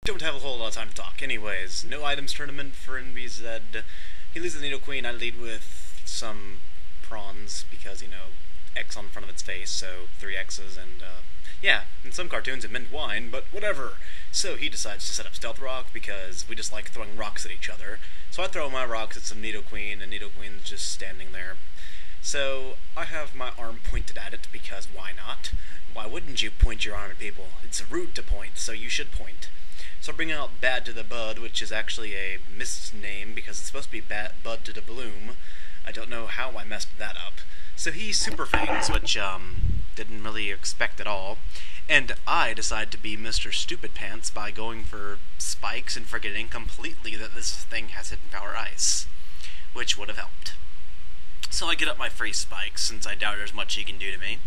Don't have a whole lot of time to talk. Anyways, no items tournament for NBZ. He leads the Needle Queen. I lead with some prawns because, X on the front of its face, so 3 X's, and, yeah, in some cartoons it meant wine, but whatever. So he decides to set up Stealth Rock because we just like throwing rocks at each other. So I throw my rocks at some Needle Queen, and Needle Queen's just standing there. So I have my arm pointed at it because why not? Why wouldn't you point your arm at people? It's rude to point, so you should point. So I bring out Bad to the Bud, which is actually a misname because it's supposed to be Bud to the Bloom. I don't know how I messed that up. So he super feigns, which didn't really expect at all. And I decide to be Mr. Stupid Pants by going for spikes and forgetting completely that this thing has hidden power ice, which would have helped. So I get up my free spikes since I doubt there's much he can do to me.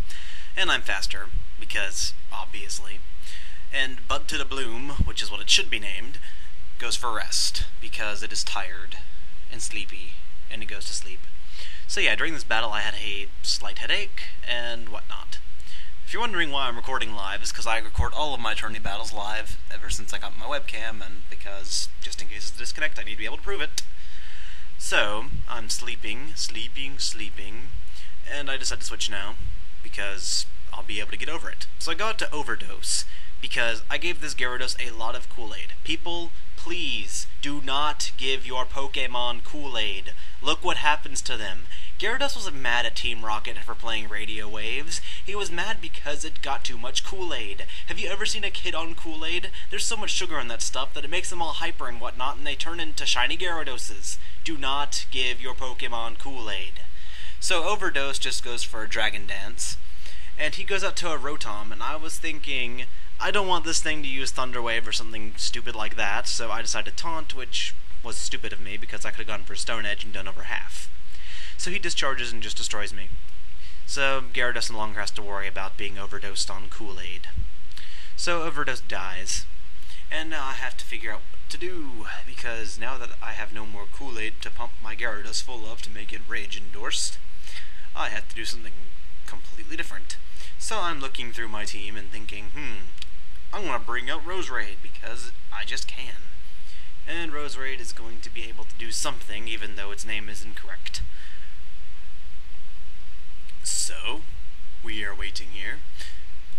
And I'm faster, because, obviously. And Bud to the Bloom, which is what it should be named, goes for rest, because it is tired and sleepy, and it goes to sleep. So yeah, during this battle I had a slight headache, and whatnot. If you're wondering why I'm recording live, it's because I record all of my Tourney battles live ever since I got my webcam, and because, just in case it's a disconnect, I need to be able to prove it. So, I'm sleeping, and I decide to switch now, because I'll be able to get over it. So I go out to Overdose, because I gave this Gyarados a lot of Kool-Aid. People, please, do not give your Pokemon Kool-Aid. Look what happens to them. Gyarados wasn't mad at Team Rocket for playing Radio Waves. He was mad because it got too much Kool-Aid. Have you ever seen a kid on Kool-Aid? There's so much sugar in that stuff that it makes them all hyper and whatnot, and they turn into shiny Gyarados. Do not give your Pokemon Kool-Aid. So Overdose just goes for a Dragon Dance, and he goes out to a Rotom, and I was thinking, I don't want this thing to use Thunder Wave or something stupid like that, so I decided to taunt, which was stupid of me because I could have gone for Stone Edge and done over half. So he discharges and just destroys me. So Gyarados no longer has to worry about being overdosed on Kool-Aid. So Overdose dies, and now I have to figure out what to do, because now that I have no more Kool-Aid to pump my Gyarados full of to make it rage endorsed, I have to do something completely different. So I'm looking through my team and thinking, I'm going to bring out Roserade because I just can. And Roserade is going to be able to do something even though its name is incorrect. So, we are waiting here.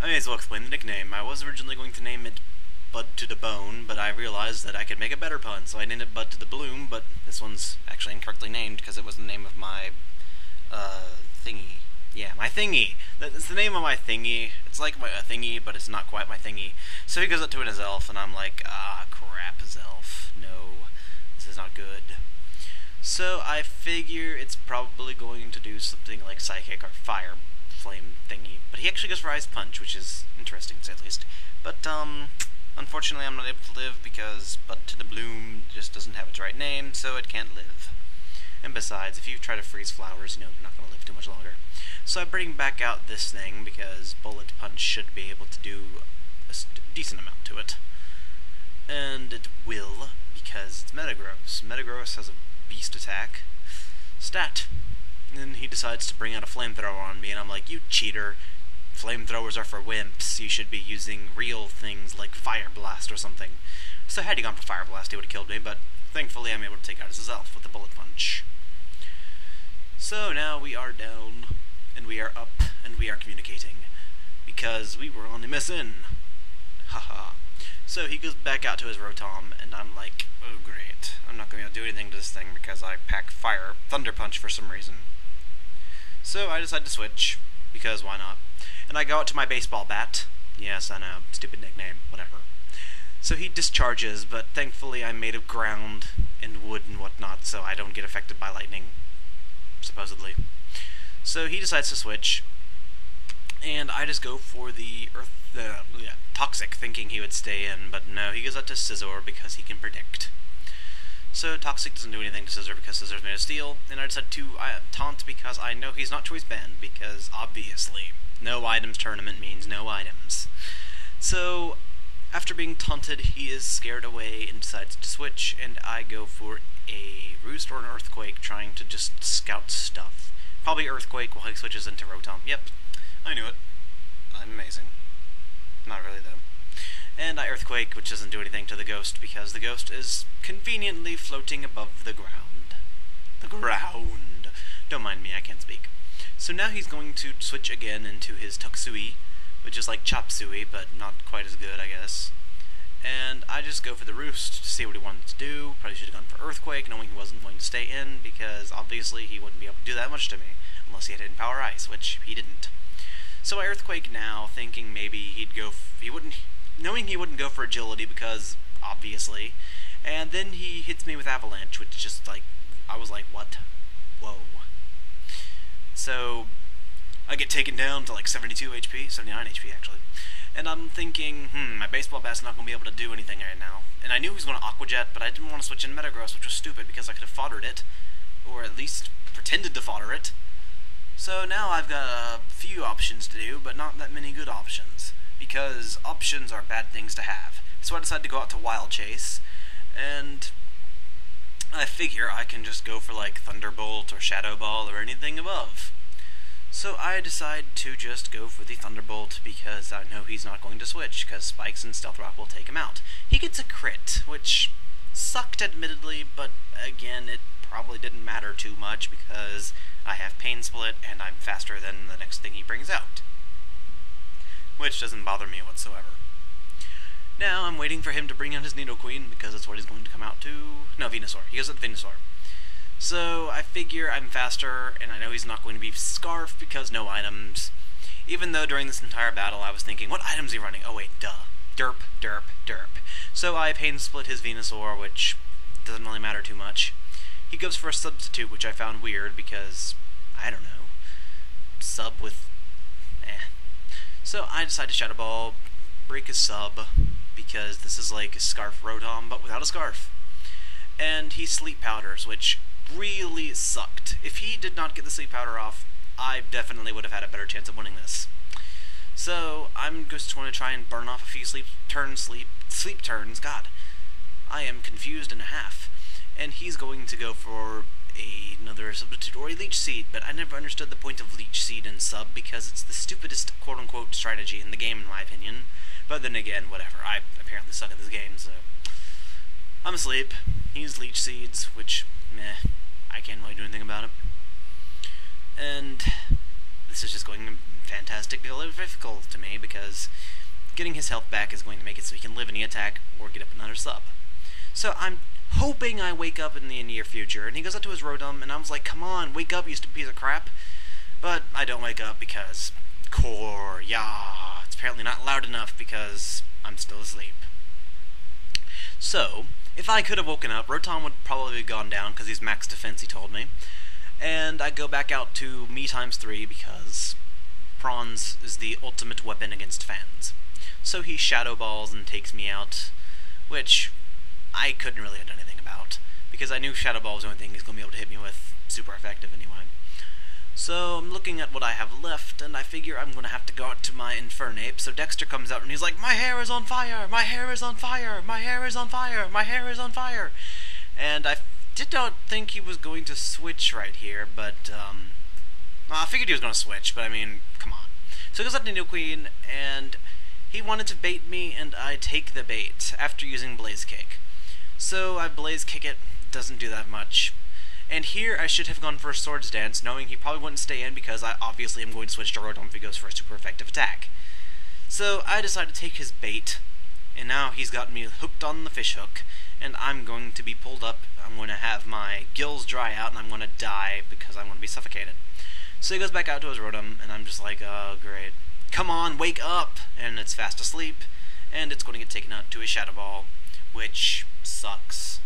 I may as well explain the nickname. I was originally going to name it Bud to the Bone, but I realized that I could make a better pun, so I named it Bud to the Bloom, but this one's actually incorrectly named because it was the name of my, thingy. Yeah, my thingy. It's the name of my thingy. It's like a thingy, but it's not quite my thingy. So he goes up to an Zelf, and I'm like, crap, Zelf. No, this is not good. So I figure it's probably going to do something like Psychic or Fire Flame thingy. But he actually goes for Ice Punch, which is interesting, to say the least. But, unfortunately I'm not able to live because Bud to the Bloom just doesn't have its right name, so it can't live. And besides, if you try to freeze flowers, you're not going to live too much longer. So I bring back out this thing because Bullet Punch should be able to do a decent amount to it. And it will, because it's Metagross. Metagross has a beast attack. Stat. And then he decides to bring out a flamethrower on me, and I'm like, you cheater. Flamethrowers are for wimps. You should be using real things like Fire Blast or something. So had he gone for Fire Blast, he would have killed me, but thankfully I'm able to take out his Elf with a Bullet Punch. So now we are down, and we are up, and we are communicating, because we were on MSN. Haha. So he goes back out to his Rotom, and I'm like, oh great, I'm not going to do anything to this thing because I pack Thunder Punch for some reason. So I decide to switch, because why not? And I go out to my baseball bat. Yes, I know, stupid nickname, whatever. So he discharges, but thankfully I'm made of ground and wood and whatnot, so I don't get affected by lightning, supposedly. So he decides to switch, and I just go for the Toxic, thinking he would stay in, but no, he goes out to Scizor because he can predict. So Toxic doesn't do anything to Scizor because Scizor's made of steel, and I decide to taunt because I know he's not choice banned, because obviously, no items tournament means no items. So, after being taunted, he is scared away and decides to switch, and I go for a Roost or an Earthquake, trying to just scout stuff. Probably Earthquake while he switches into Rotom. Yep, I knew it. I'm amazing. Not really, though. and I earthquake, which doesn't do anything to the ghost because the ghost is conveniently floating above the ground. The ground. Don't mind me, I can't speak. So now he's going to switch again into his tuksui, which is like chop suey, but not quite as good, I guess. And I just go for the roost to see what he wanted to do. Probably should have gone for earthquake, knowing he wasn't going to stay in, because obviously he wouldn't be able to do that much to me, unless he had hidden power ice, which he didn't. So I earthquake now, thinking maybe knowing he wouldn't go for agility, because, obviously, and then he hits me with avalanche, which just, like, I was like, what? Whoa. So, I get taken down to like 72 HP, 79 HP actually, and I'm thinking, my baseball bat's not going to be able to do anything right now. And I knew he was going to Aqua Jet, but I didn't want to switch in Metagross, which was stupid, because I could have foddered it, or at least pretended to fodder it. So now I've got a few options to do, but not that many good options, because options are bad things to have. So I decided to go out to Wild Chase, and I figure I can just go for like Thunderbolt or Shadow Ball or anything above. So I decide to just go for the Thunderbolt because I know he's not going to switch, because Spikes and Stealth Rock will take him out. He gets a crit, which sucked admittedly, but again, it probably didn't matter too much because I have Pain Split and I'm faster than the next thing he brings out. Which doesn't bother me whatsoever. Now I'm waiting for him to bring out his Nidoqueen because that's what he's going to come out to. No, Venusaur. He goes with Venusaur. So I figure I'm faster, and I know he's not going to be Scarf because no items. Even though during this entire battle I was thinking, what items is he running? Oh wait, duh. Derp, derp, derp. So I Pain Split his Venusaur, which doesn't really matter too much. He goes for a Substitute, which I found weird because, I don't know, sub with, So I decide to Shadow Ball, break his sub, because this is like a Scarf Rotom, but without a Scarf. And he Sleep Powders, which really sucked. If he did not get the Sleep Powder off, I definitely would have had a better chance of winning this. So I'm just going to try and burn off a few sleep turns. God, I am confused and a half. And he's going to go for another Substitute or a Leech Seed, but I never understood the point of Leech Seed in sub because it's the stupidest quote-unquote strategy in the game, in my opinion. But then again, whatever. I apparently suck at this game, so I'm asleep. He's Leech Seeds, which, meh, I can't really do anything about it. And this is just going fantastically difficult to me because getting his health back is going to make it so he can live any attack or get up another sub. So I'm hoping I wake up in the near future. And he goes up to his Rotom, and I was like, come on, wake up, you stupid piece of crap. But I don't wake up because core, yeah, it's apparently not loud enough because I'm still asleep. So, if I could have woken up, Rotom would probably have gone down because he's max defense, he told me. And I go back out to me times 3 because Prawns is the ultimate weapon against fans. So he Shadow Balls and takes me out, which I couldn't really have done anything about, because I knew Shadow Ball was the only thing he's going to be able to hit me with super effective anyway. So I'm looking at what I have left, and I figure I'm going to have to go out to my Infernape. So Dexter comes out and he's like, my hair is on fire, my hair is on fire, my hair is on fire, my hair is on fire. And I did not think he was going to switch right here, but I figured he was going to switch, but I mean, come on. So he goes up to Nidoqueen, and he wanted to bait me, and I take the bait after using Blaze Kick. So I Blaze Kick it, doesn't do that much. And here I should have gone for a Swords Dance, knowing he probably wouldn't stay in because I obviously am going to switch to Rotom if he goes for a super effective attack. So I decide to take his bait, and now he's got me hooked on the fish hook, and I'm going to be pulled up. I'm going to have my gills dry out, and I'm going to die because I'm going to be suffocated. So he goes back out to his Rotom, and I'm just like, oh great. Come on, wake up! And it's fast asleep, and it's going to get taken out to a Shadow Ball, which sucks.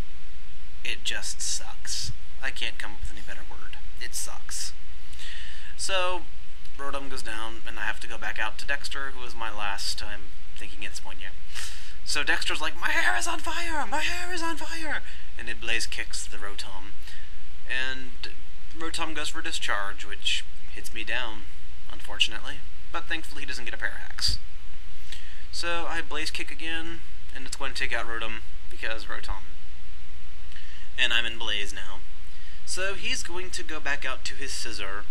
It just sucks. I can't come up with any better word. It sucks. So, Rotom goes down, and I have to go back out to Dexter, who is my last, I'm thinking at this point, yeah. So Dexter's like, my hair is on fire! My hair is on fire! And it Blaze Kicks the Rotom. And Rotom goes for Discharge, which hits me down, unfortunately. But thankfully he doesn't get a Parahax. So I Blaze Kick again, and it's going to take out Rotom, because Rotom. And I'm in Blaze now. So he's going to go back out to his Scizor,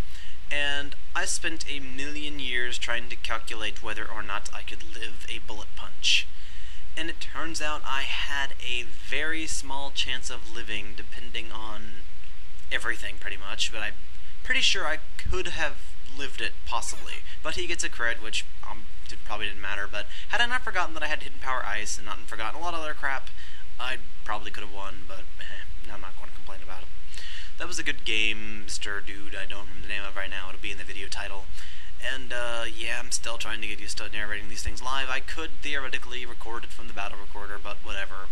and I spent a million years trying to calculate whether or not I could live a Bullet Punch. and it turns out I had a very small chance of living, depending on everything, pretty much, but I'm pretty sure I could have lived it, possibly. But he gets a crit, which probably didn't matter, but had I not forgotten that I had hidden power ice and not forgotten a lot of other crap, I probably could have won, but I'm not going to complain about it. That was a good game, Mr. Dude, I don't remember the name of right now, it'll be in the video title. And, yeah, I'm still trying to get used to narrating these things live. I could theoretically record it from the battle recorder, but whatever.